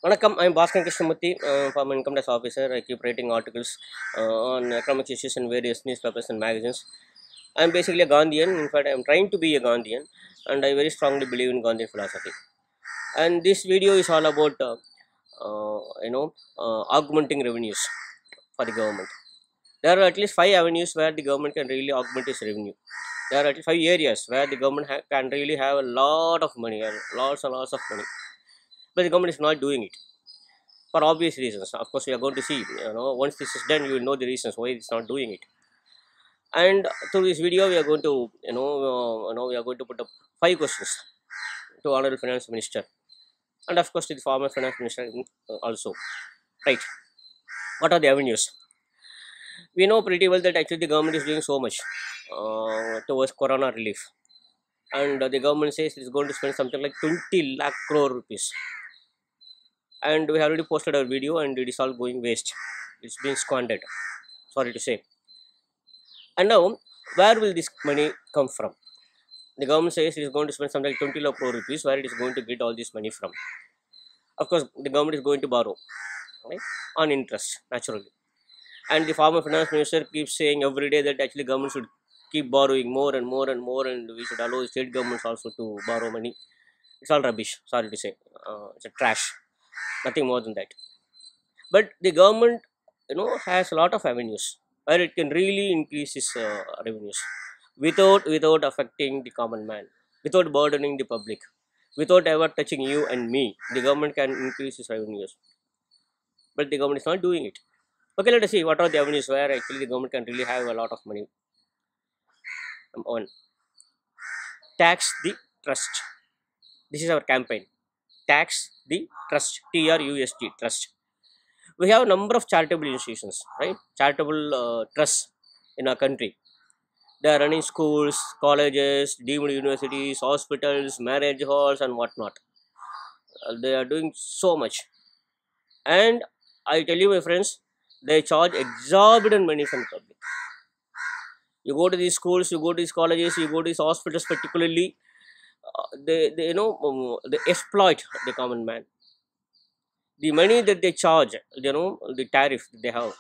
Vanakkam, I am Bhaskar Krishnamurthy, from Income Tax Officer. I keep writing articles on economic issues in various newspapers and magazines. I am basically a Gandhian. In fact, I am trying to be a Gandhian, and I very strongly believe in Gandhian philosophy. And this video is all about, augmenting revenues for the government. There are at least 5 avenues where the government can really augment its revenue. There are at least 5 areas where the government can really have a lot of money, and lots of money, but the government is not doing it for obvious reasons. Of course, we are going to see. Once this is done, you will know the reasons why it's not doing it. And through this video, we are going to, we are going to put up 5 questions to Honorable Finance Minister, and of course to the former Finance Minister also. Right? What are the avenues? We know pretty well that actually the government is doing so much towards corona relief, and the government says it's going to spend something like 20 lakh crore rupees. And we have already posted our video, and it is all going waste. It's being squandered, sorry to say. And now, where will this money come from? The government says it is going to spend something like 20 lakh crore rupees. Where it is going to get all this money from? Of course, the government is going to borrow, right, on interest, naturally. And the former finance minister keeps saying every day that actually government should keep borrowing more and more and more, and we should allow state governments also to borrow money. It's all rubbish, sorry to say. It's a trash, nothing more than that. But the government, has a lot of avenues where it can really increase its revenues without affecting the common man, without burdening the public, without ever touching you and me. The government can increase its revenues, but the government is not doing it. Okay, let us see what are the avenues where actually the government can really have a lot of money. Number one, tax the trust. This is our campaign. Tax the trust. TRUST, trust. We have a number of charitable institutions, right? Charitable trusts in our country. They are running schools, colleges, deemed universities, hospitals, marriage halls, and whatnot. They are doing so much. And I tell you, my friends, they charge exorbitant money from the public. You go to these schools, you go to these colleges, you go to these hospitals, particularly, they exploit the common man. The money that they charge, the tariff that they have,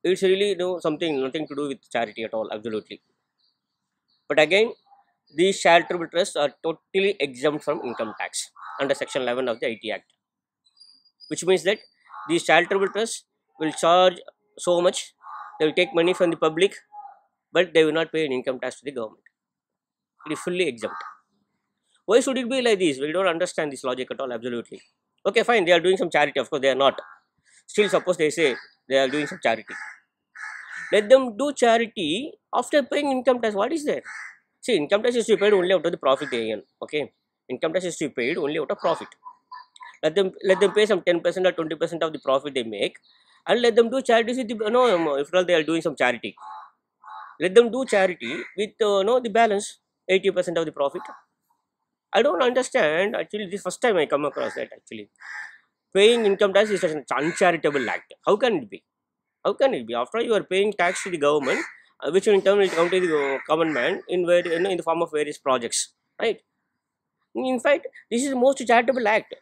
it's really nothing to do with charity at all, absolutely. But again, these charitable trusts are totally exempt from income tax under Section 11 of the IT Act, which means that these charitable trusts will charge so much, they will take money from the public, but they will not pay an income tax to the government. It is fully exempt. Why should it be like this? We don't understand this logic at all, absolutely. Okay, fine, they are doing some charity, of course they are not. Still, suppose they say they are doing some charity. Let them do charity after paying income tax. What is there? See, income tax is to be paid only out of the profit they earn. Okay, income tax is to be paid only out of profit. Let them pay some 10% or 20% of the profit they make, and let them do charities with the if they are doing some charity. Let them do charity with the balance 80% of the profit. I don't understand. Actually, this first time I come across that. Actually, paying income tax is such an uncharitable act. How can it be? How can it be? After you are paying tax to the government, which in turn will come to the common man in in the form of various projects, right? In fact, this is the most charitable act.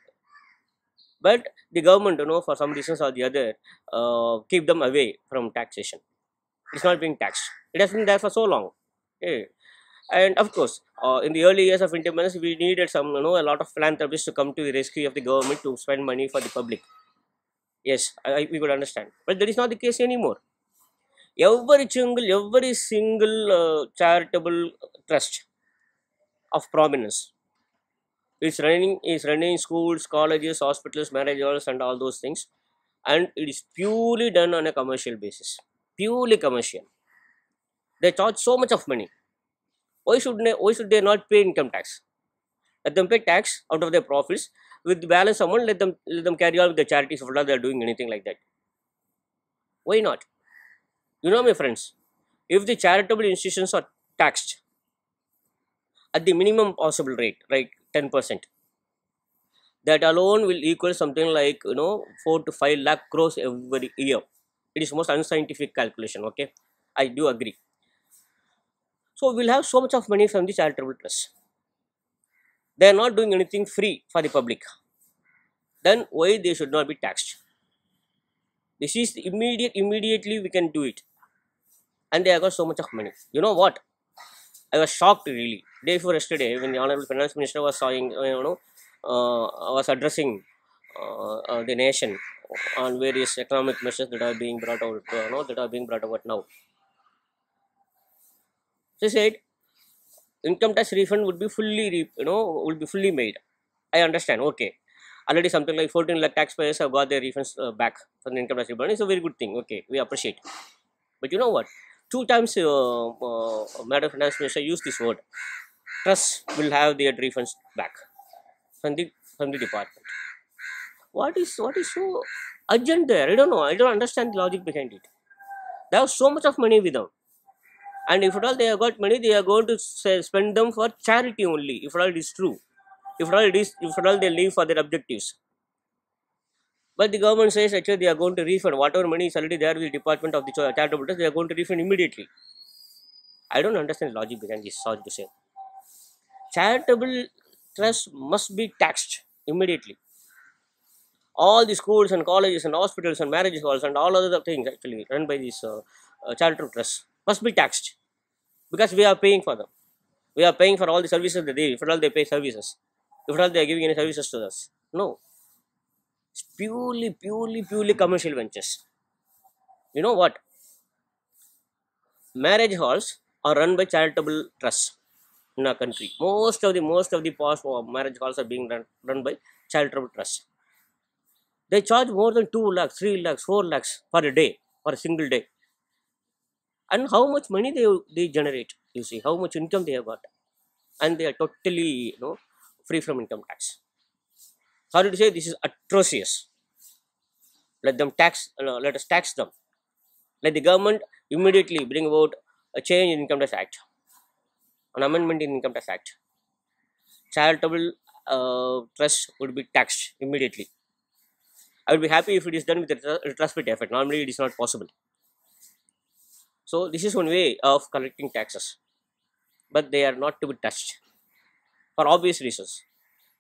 But the government, for some reasons or the other, keep them away from taxation. It's not being taxed. It has been there for so long. Okay. And of course, in the early years of independence, we needed a lot of philanthropists to come to the rescue of the government to spend money for the public. Yes, we could understand, but that is not the case anymore. Every single charitable trust of prominence is running schools, colleges, hospitals, marriage halls, and all those things, and it is purely done on a commercial basis. Purely commercial. They charge so much of money. Why should they not pay income tax? Let them pay tax out of their profits. With the balance amount, let them carry on with the charities if they are doing anything like that. Why not? My friends, if the charitable institutions are taxed at the minimum possible rate, like 10%, that alone will equal something like 4 to 5 lakh crores every year. It is most unscientific calculation. Okay, I do agree. So we'll have so much of money from the charitable trust. They are not doing anything free for the public. then why they should not be taxed? This is immediately we can do it, and they have got so much of money. You know what? I was shocked really. Day before yesterday, when the Honorable Finance Minister was saying, was addressing the nation on various economic measures that are being brought out, that are being brought about now. She said income tax refund would be would be fully made. I understand. Okay, already something like 14 lakh taxpayers have got their refunds back from the income tax refund. It's a very good thing. Okay, we appreciate. But you know what? Two times, Madam Finance Minister used this word. Trust will have their refunds back from the department. What is so urgent there? I don't know. I don't understand the logic behind it. They have so much of money with them, and if at all they have got money, they are going to spend them for charity only. If at all it is true, if at all they leave for their objectives. But the government says actually they are going to refund whatever money is already there with the department of the charitable trust. They are going to refund immediately. I don't understand the logic behind this. Sorry to say, charitable trust must be taxed immediately. All the schools and colleges and hospitals and marriage halls and all other things actually run by these charitable trusts must be taxed, because we are paying for them. We are paying for all the services that they, if at all they pay services, if at all they are giving any services to us. No, it's purely commercial ventures. You know what? Marriage halls are run by charitable trusts in our country. Most of the past marriage halls are being run by charitable trusts. They charge more than 2 lakhs, 3 lakhs, 4 lakhs for a day, for a single day. And how much money they generate, you see, how much income they have got. And they are totally, free from income tax. Sorry to say, this is atrocious. Let us tax them. Let the government immediately bring about a change in Income Tax Act, an amendment in Income Tax Act. Charitable trust would be taxed immediately. I would be happy if it is done with a retrospective effect. Normally, it is not possible. So, this is one way of collecting taxes, but they are not to be touched for obvious reasons.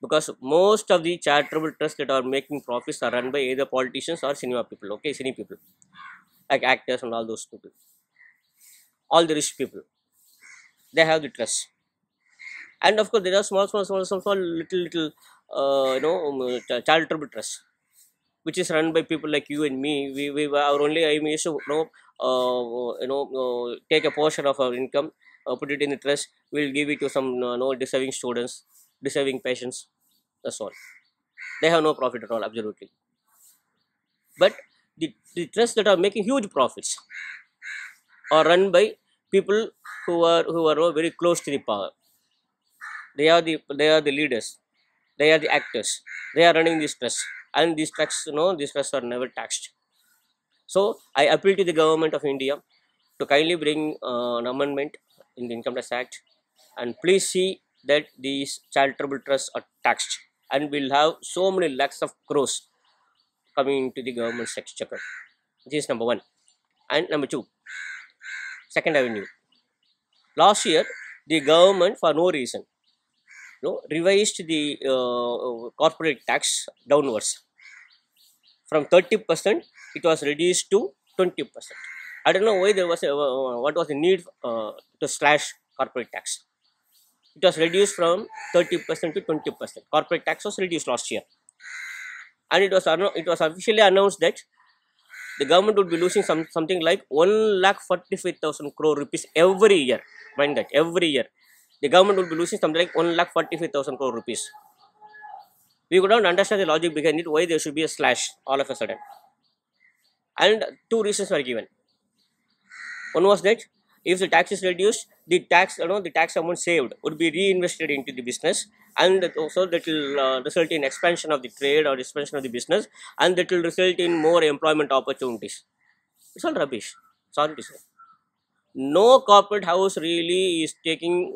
Because most of the charitable trusts that are making profits are run by either politicians or cinema people, okay, cine people, like actors and all those people. All the rich people, they have the trust. And of course, there are small, little, charitable trusts, which is run by people like you and me. Our only aim is to take a portion of our income, put it in the trust. We'll give it to some deserving students, deserving patients. That's all. They have no profit at all, absolutely. But the trusts that are making huge profits are run by people who are very close to the power. They are the leaders. They are the actors. They are running these trusts, and these trusts are never taxed. So I appeal to the government of India to kindly bring an amendment in the Income Tax Act, and please see that these charitable trusts are taxed, and we'll have so many lakhs of crores coming into the government's exchequer. This is number one. And number two, second avenue. Last year, the government, for no reason, revised the corporate tax downwards. From 30%, it was reduced to 20%. I don't know why there was what was the need to slash corporate tax. It was reduced from 30% to 20%. Corporate tax was reduced last year, and it was officially announced that the government would be losing something like 1,45,000 crore rupees every year. Mind that, every year the government would be losing something like 1,45,000 crore rupees. We could not understand the logic behind it, why there should be a slash all of a sudden. And two reasons were given. One was that if the tax is reduced, the tax amount saved would be reinvested into the business, and also that will result in expansion of the trade or expansion of the business, and that will result in more employment opportunities. It's all rubbish. Sorry to say. No corporate house really is taking,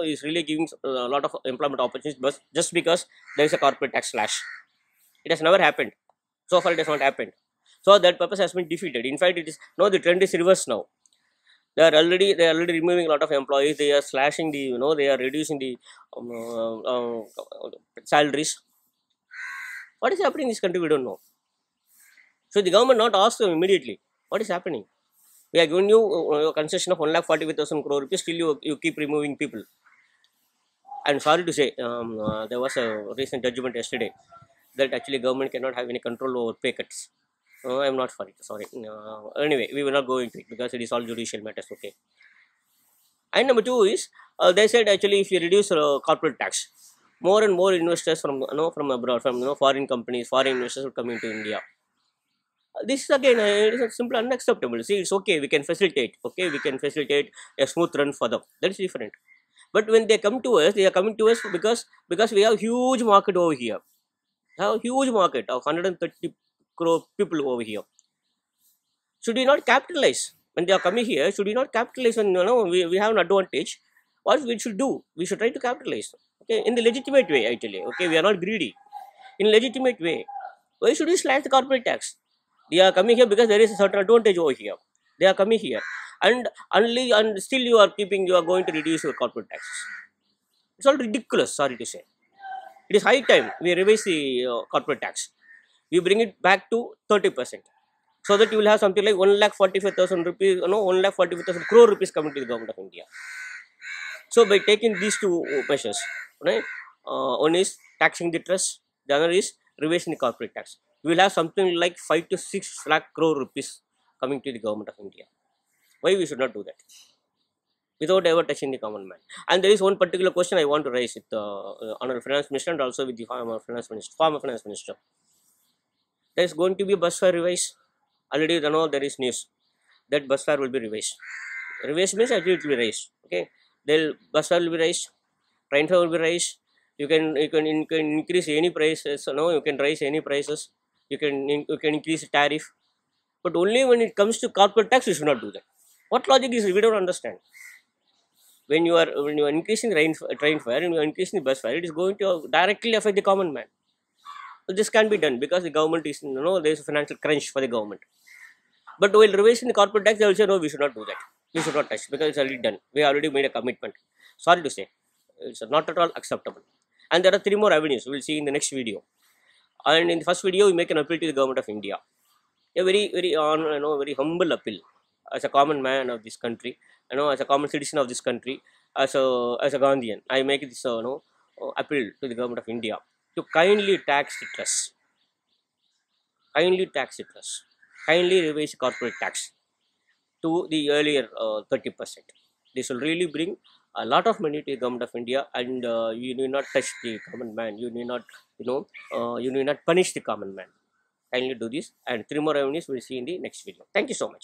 is really giving a lot of employment opportunities, but just because there is a corporate tax slash. It has never happened. So far, it has not happened. So that purpose has been defeated. In fact, the trend is reversed now. They are already removing a lot of employees. They are slashing they are reducing the salaries. What is happening in this country? We don't know. So the government not ask them immediately, what is happening? We are giving you a concession of 1,45,000 crore rupees, still you keep removing people. I'm sorry to say, there was a recent judgment yesterday that actually government cannot have any control over pay cuts. I'm not for it, sorry. Anyway, we will not go into it because it is all judicial matters, okay. And number two is, they said actually if you reduce corporate tax, more and more investors from from abroad, from foreign companies, foreign investors will come into India. This is again, it is simply unacceptable. See, it's okay, we can facilitate, okay, we can facilitate a smooth run for them. That is different. But when they come to us, they are coming to us because we have huge market over here. We have a huge market of 130 crore people over here. Should we not capitalize when they are coming here? Should we not capitalize when we have an advantage? What we should do? We should try to capitalize. Okay, in the legitimate way, actually. Okay, we are not greedy. In legitimate way. Why should we slash the corporate tax? They are coming here because there is a certain advantage over here. They are coming here, and still you are going to reduce your corporate taxes. It's all ridiculous. Sorry to say, it is high time we revise the corporate tax. We bring it back to 30%, so that you will have something like 1,45,000 rupees. 1,45,000 crore rupees coming to the government of India. So by taking these two measures, right? One is taxing the trust. The other is revising the corporate tax. We will have something like 5 to 6 lakh crore rupees coming to the government of India. Why we should not do that? Without ever touching the common man. And there is one particular question I want to raise with the Honorable Finance Minister and also with the former Finance Minister. There is going to be a bus fare revise. Already there is news that bus fare will be revised. Revised means actually it will be raised. Okay, bus fare will be raised, train fare will be raised. You can increase any prices. You can raise any prices. You can increase the tariff, but only when it comes to corporate tax, you should not do that. What logic is it? We don't understand. When you are increasing train fare and you are increasing the bus fare, it is going to directly affect the common man. So this can be done because the government is there is a financial crunch for the government. But while revising the corporate tax, they will say no, we should not do that. We should not touch because it's already done. We already made a commitment. Sorry to say, it's not at all acceptable. And there are 3 more avenues we will see in the next video. And in the first video, we make an appeal to the government of India. A very very humble appeal as a common man of this country, as a common citizen of this country, as a Gandhian. I make this appeal to the government of India to kindly tax the trust. Kindly tax the trust. Kindly revise corporate tax to the earlier 30%. This will really bring a lot of money to the government of India, and you need not touch the common man. You need not, you need not punish the common man. Kindly do this, and 3 more avenues we'll see in the next video. Thank you so much.